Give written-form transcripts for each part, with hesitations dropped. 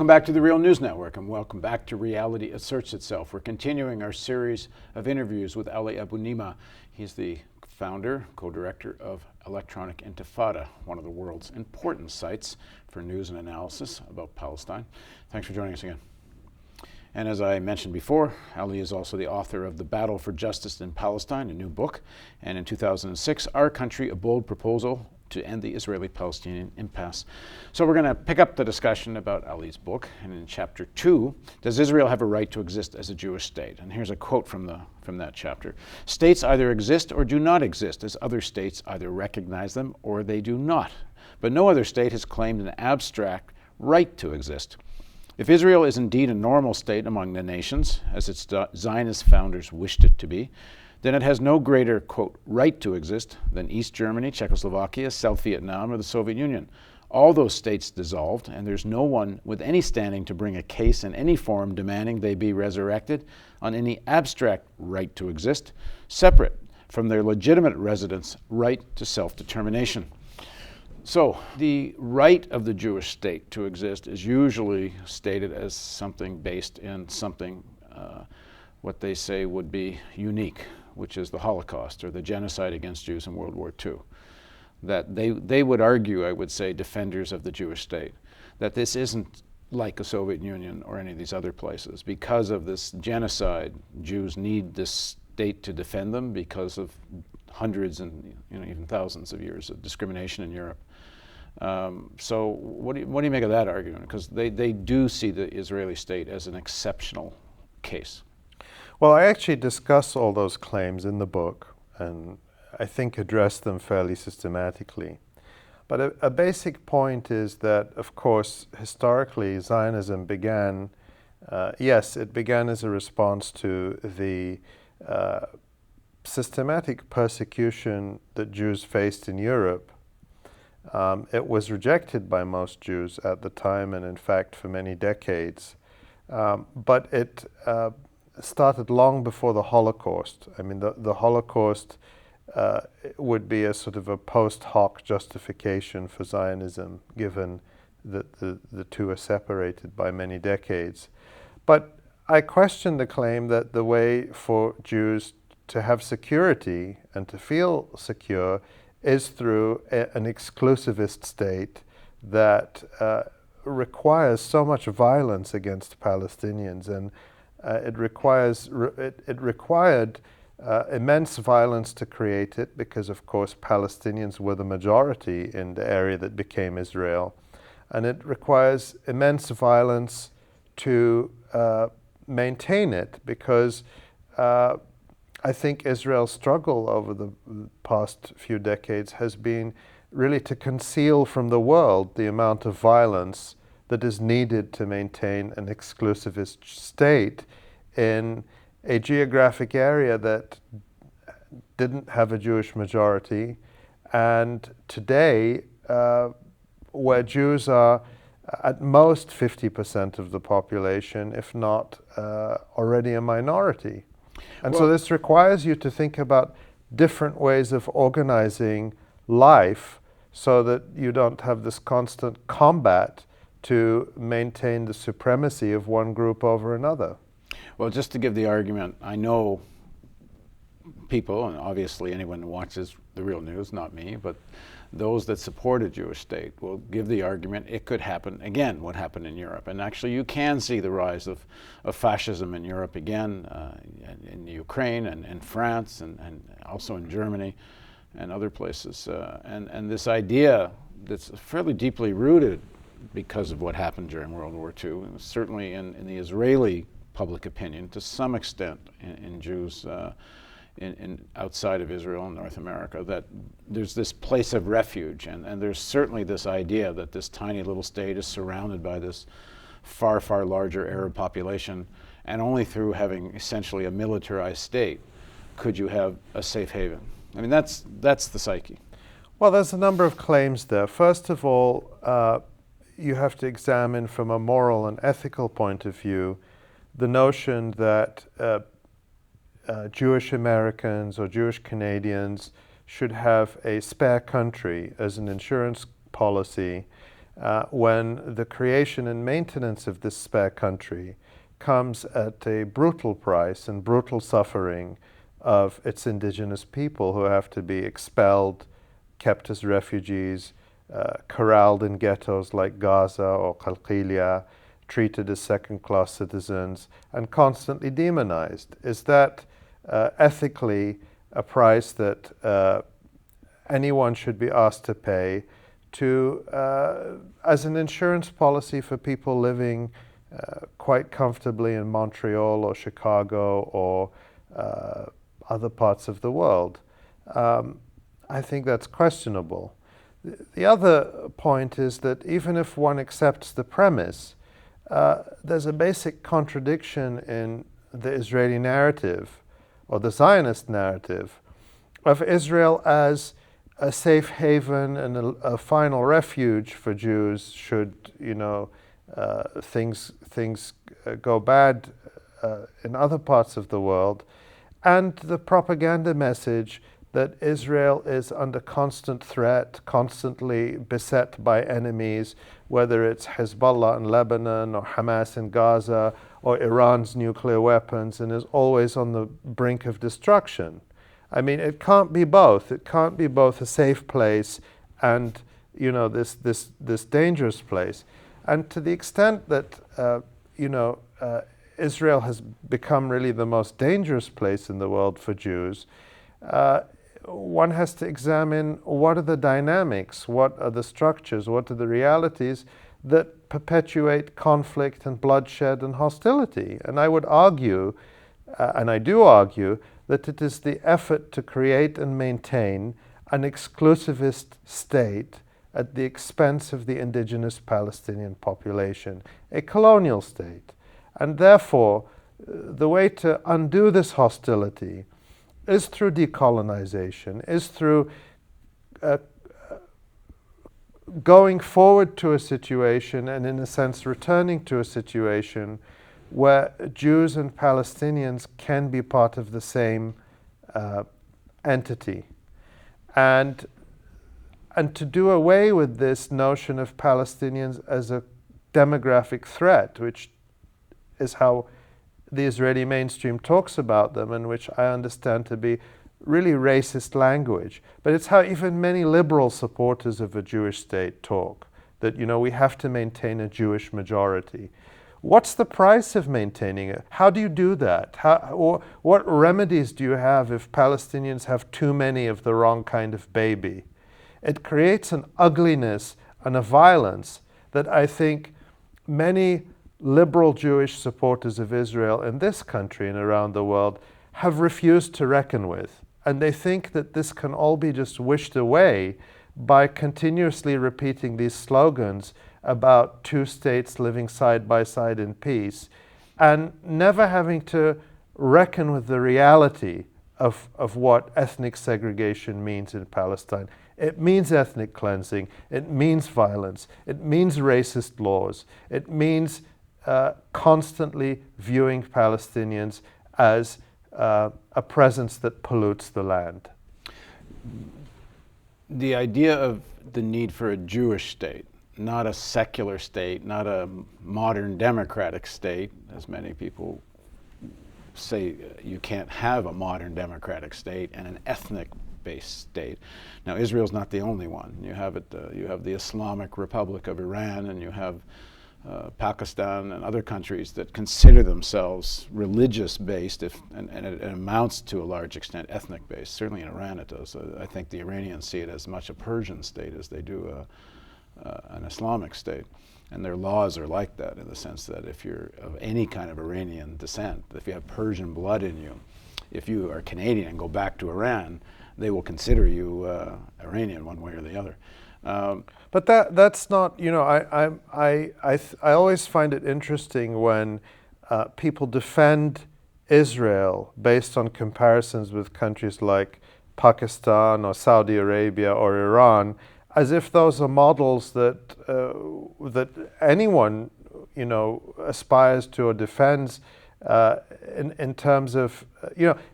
Welcome back to the Real News Network, and welcome back to Reality Asserts Itself. We're continuing our series of interviews with Ali Abunimah. He's the founder, co-director of Electronic Intifada, one of the world's important sites for news and analysis about Palestine. Thanks for joining us again. And as I mentioned before, Ali is also the author of The Battle for Justice in Palestine, a new book. And in 2006, Our Country, a Bold Proposal to End the Israeli-Palestinian Impasse. So we're going to pick up the discussion about Ali's book. And in chapter 2, does Israel have a right to exist as a Jewish state? And here's a quote from that chapter. States either exist or do not exist, as other states either recognize them or they do not. But no other state has claimed an abstract right to exist. If Israel is indeed a normal state among the nations, as its Zionist founders wished it to be, then it has no greater, quote, right to exist than East Germany, Czechoslovakia, South Vietnam, or the Soviet Union. All those states dissolved, and there's no one with any standing to bring a case in any form demanding they be resurrected on any abstract right to exist, separate from their legitimate residents' right to self-determination. So the right of the Jewish state to exist is usually stated as something based in something, what they say would be unique, which is the Holocaust or the genocide against Jews in World War II. That they would argue, I would say, defenders of the Jewish state, that this isn't like the Soviet Union or any of these other places. Because of this genocide, Jews need this state to defend them because of hundreds and even thousands of years of discrimination in Europe. So what do you make of that argument? Because they do see the Israeli state as an exceptional case. Well, I actually discuss all those claims in the book and I think address them fairly systematically. But a basic point is that, of course, historically Zionism began, it began as a response to the systematic persecution that Jews faced in Europe. It was rejected by most Jews at the time and in fact for many decades. But it started long before the Holocaust. I mean, the Holocaust would be a sort of a post hoc justification for Zionism, given that the two are separated by many decades. But I question the claim that the way for Jews to have security and to feel secure is through an exclusivist state that requires so much violence against Palestinians, and it required immense violence to create it, because of course Palestinians were the majority in the area that became Israel, and it requires immense violence to maintain it, because I think Israel's struggle over the past few decades has been really to conceal from the world the amount of violence that is needed to maintain an exclusivist state in a geographic area that didn't have a Jewish majority, and today where Jews are at most 50% of the population, if not already a minority. And so this requires you to think about different ways of organizing life so that you don't have this constant combat to maintain the supremacy of one group over another. Well, just to give the argument, I know people, and obviously anyone who watches the Real News, not me, but those that support a Jewish state will give the argument it could happen again, what happened in Europe. And actually you can see the rise of fascism in Europe again, in Ukraine and in France and also in Germany and other places. And this idea that's fairly deeply rooted because of what happened during World War II, and certainly in the Israeli public opinion to some extent in Jews in outside of Israel and North America, that there's this place of refuge, and there's certainly this idea that this tiny little state is surrounded by this far, far larger Arab population, and only through having essentially a militarized state could you have a safe haven. I mean, that's the psyche. Well, there's a number of claims there. First of all, you have to examine from a moral and ethical point of view the notion that Jewish Americans or Jewish Canadians should have a spare country as an insurance policy when the creation and maintenance of this spare country comes at a brutal price and brutal suffering of its indigenous people, who have to be expelled, kept as refugees, corralled in ghettos like Gaza or Qalqilia, treated as second-class citizens, and constantly demonized. Is that ethically a price that anyone should be asked to pay as an insurance policy for people living quite comfortably in Montreal or Chicago or other parts of the world? I think that's questionable. The other point is that even if one accepts the premise, there's a basic contradiction in the Israeli narrative, or the Zionist narrative, of Israel as a safe haven and a final refuge for Jews should, things go bad in other parts of the world, and the propaganda message that Israel is under constant threat, constantly beset by enemies, whether it's Hezbollah in Lebanon or Hamas in Gaza or Iran's nuclear weapons, and is always on the brink of destruction. I mean, it can't be both. It can't be both a safe place and, this dangerous place. And to the extent that, Israel has become really the most dangerous place in the world for Jews, one has to examine what are the dynamics, what are the structures, what are the realities that perpetuate conflict and bloodshed and hostility. And I would argue, and I do argue, that it is the effort to create and maintain an exclusivist state at the expense of the indigenous Palestinian population, a colonial state. And therefore, the way to undo this hostility is through decolonization, is through going forward to a situation and, in a sense, returning to a situation where Jews and Palestinians can be part of the same entity. And to do away with this notion of Palestinians as a demographic threat, which is how the Israeli mainstream talks about them, and which I understand to be really racist language. But it's how even many liberal supporters of a Jewish state talk, that, we have to maintain a Jewish majority. What's the price of maintaining it? How do you do that? What remedies do you have if Palestinians have too many of the wrong kind of baby? It creates an ugliness and a violence that I think many liberal Jewish supporters of Israel in this country and around the world have refused to reckon with. And they think that this can all be just wished away by continuously repeating these slogans about two states living side by side in peace, and never having to reckon with the reality of what ethnic segregation means in Palestine. It means ethnic cleansing, it means violence, it means racist laws, it means constantly viewing Palestinians as a presence that pollutes the land. The idea of the need for a Jewish state, not a secular state, not a modern democratic state, as many people say you can't have a modern democratic state and an ethnic-based state. Now, Israel's not the only one. You have the Islamic Republic of Iran, and you have Pakistan and other countries that consider themselves religious-based, and it amounts to a large extent ethnic-based. Certainly in Iran it does. I think the Iranians see it as much a Persian state as they do an Islamic state. And their laws are like that, in the sense that if you're of any kind of Iranian descent, if you have Persian blood in you, if you are Canadian and go back to Iran, they will consider you Iranian one way or the other. But that's not, I always find it interesting when people defend Israel based on comparisons with countries like Pakistan or Saudi Arabia or Iran, as if those are models that that anyone, aspires to or defends in terms of,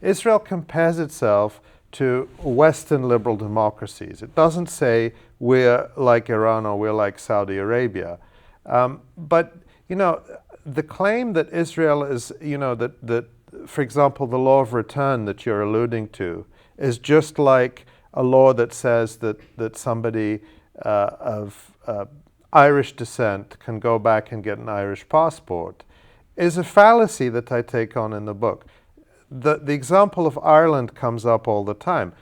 Israel compares itself to Western liberal democracies. It doesn't say we're like Iran or we're like Saudi Arabia. But, you know, the claim that Israel is, you know, that, for example, the law of return that you're alluding to is just like a law that says that somebody of Irish descent can go back and get an Irish passport, is a fallacy that I take on in the book. The example of Ireland comes up all the time.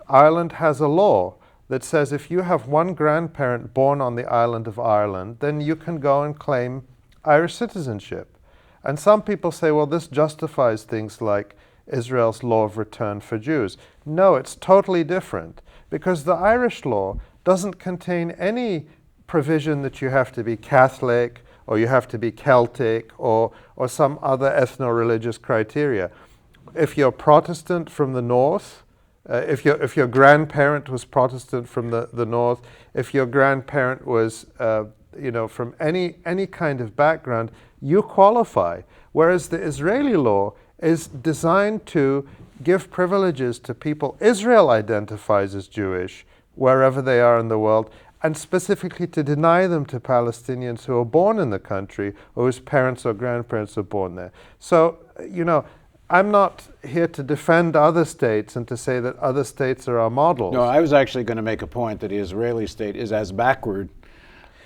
Ireland has a law that says if you have one grandparent born on the island of Ireland, then you can go and claim Irish citizenship. And some people say, well, this justifies things like Israel's law of return for Jews. No, it's totally different, because the Irish law doesn't contain any provision that you have to be Catholic or you have to be Celtic or some other ethno-religious criteria. If you're Protestant from the north, if your grandparent was Protestant from the north, if your grandparent was you know, from any kind of background, you qualify. Whereas the Israeli law is designed to give privileges to people Israel identifies as Jewish wherever they are in the world, and specifically to deny them to Palestinians who are born in the country or whose parents or grandparents are born there. So, you know, I'm not here to defend other states and to say that other states are our models. No, I was actually going to make a point that the Israeli state is as backward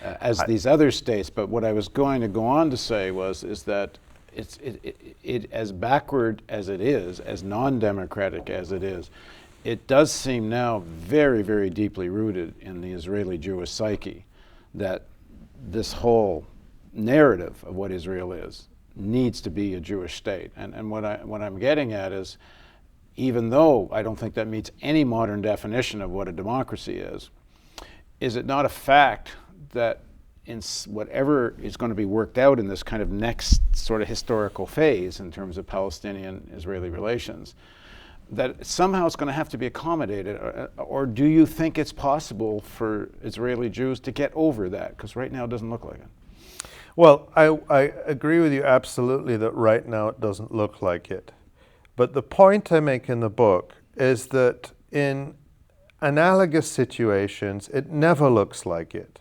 as these other states. But what I was going to go on to say is that it as backward as it is, as non-democratic as it is, it does seem now very, very deeply rooted in the Israeli Jewish psyche that this whole narrative of what Israel is needs to be a Jewish state. And what I'm getting at is, even though I don't think that meets any modern definition of what a democracy is it not a fact that in whatever is going to be worked out in this kind of next sort of historical phase in terms of Palestinian-Israeli relations, that somehow it's going to have to be accommodated? Or do you think it's possible for Israeli Jews to get over that? Because right now it doesn't look like it. Well, I agree with you absolutely that right now it doesn't look like it. But the point I make in the book is that in analogous situations, it never looks like it.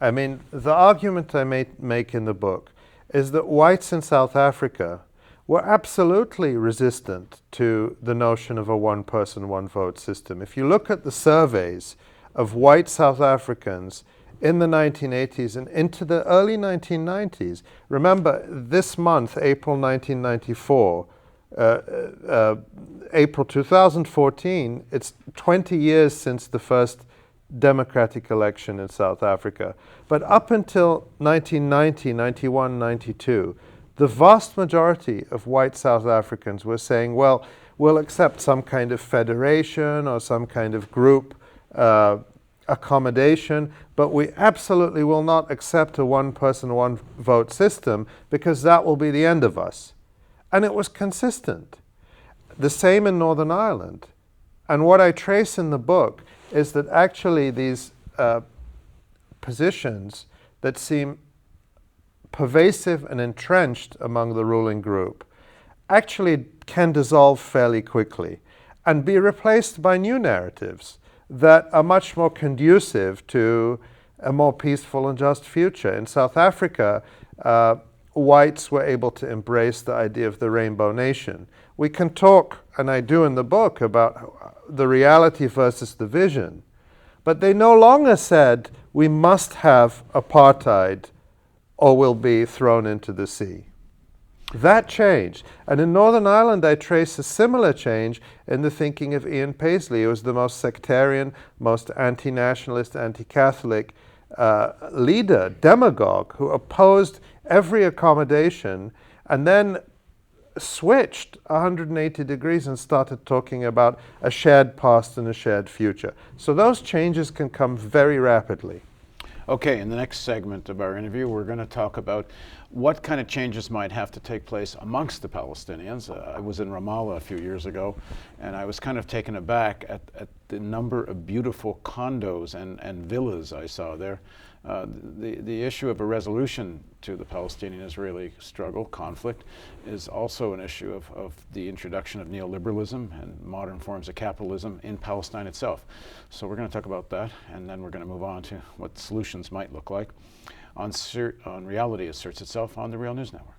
I mean, the argument I make in the book is that whites in South Africa were absolutely resistant to the notion of a one-person, one-vote system. If you look at the surveys of white South Africans in the 1980s and into the early 1990s, remember this month, April 1994, April 2014, it's 20 years since the first democratic election in South Africa. But up until 1990, 91, 92, the vast majority of white South Africans were saying, well, we'll accept some kind of federation or some kind of group accommodation, but we absolutely will not accept a one-person, one-vote system because that will be the end of us. And it was consistent. The same in Northern Ireland. And what I trace in the book is that actually these positions that seem pervasive and entrenched among the ruling group actually can dissolve fairly quickly and be replaced by new narratives that are much more conducive to a more peaceful and just future. In South Africa, whites were able to embrace the idea of the rainbow nation. We can talk, and I do in the book, about the reality versus the vision, but they no longer said we must have apartheid or we'll be thrown into the sea. That changed. And in Northern Ireland, I trace a similar change in the thinking of Ian Paisley, who was the most sectarian, most anti-nationalist, anti-Catholic leader, demagogue, who opposed every accommodation and then switched 180 degrees and started talking about a shared past and a shared future. So those changes can come very rapidly. Okay, in the next segment of our interview, we're going to talk about what kind of changes might have to take place amongst the Palestinians. I was in Ramallah a few years ago, and I was kind of taken aback at the number of beautiful condos and villas I saw there. The issue of a resolution to the Palestinian-Israeli struggle, conflict, is also an issue of the introduction of neoliberalism and modern forms of capitalism in Palestine itself. So we're going to talk about that, and then we're going to move on to what solutions might look like on Reality Asserts Itself on the Real News Network.